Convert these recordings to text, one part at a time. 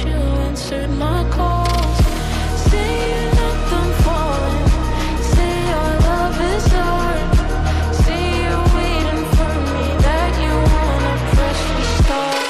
you answered my calls. Say you're not done falling. Say our love is art. Say you're waiting for me, that you wanna press restart.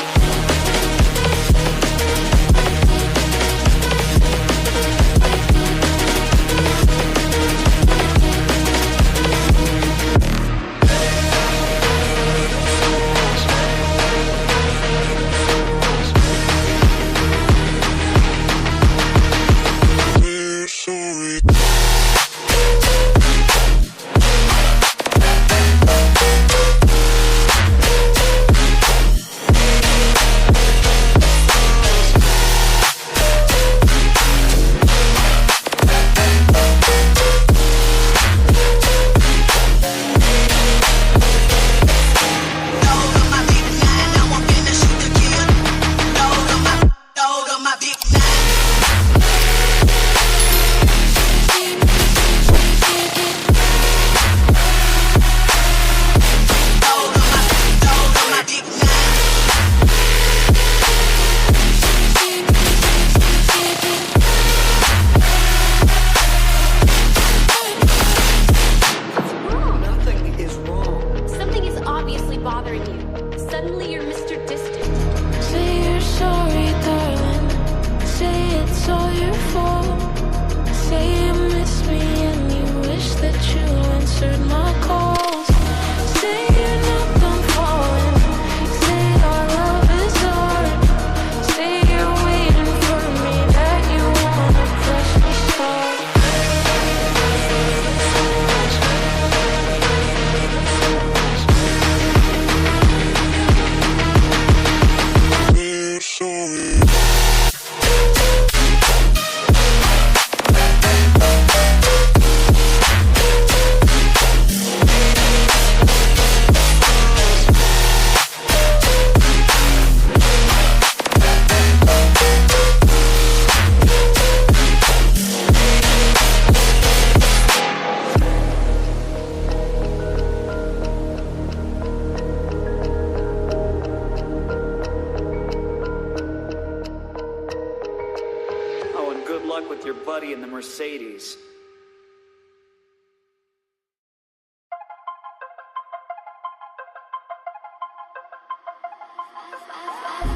With your buddy in the Mercedes.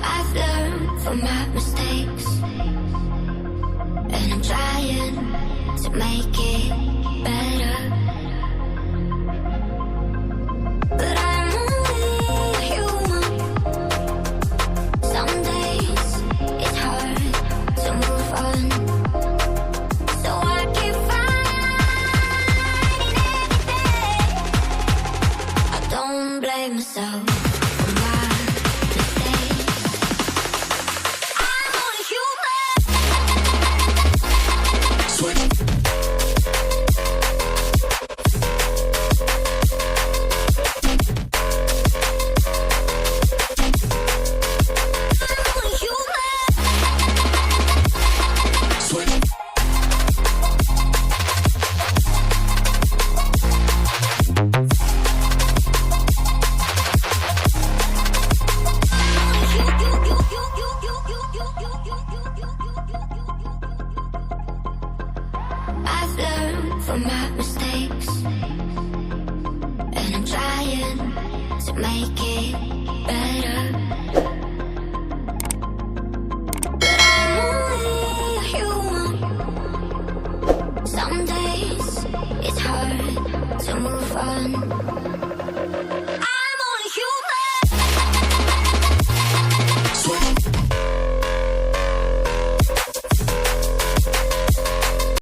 I've learned from my mistakes, and I'm trying to make it better. But I'm only human. Some days it's hard to move on. Blame myself for my mistakes. I'm only human. Switch. From my mistakes, and I'm trying to make it better. But I'm only human. Some days it's hard to move on.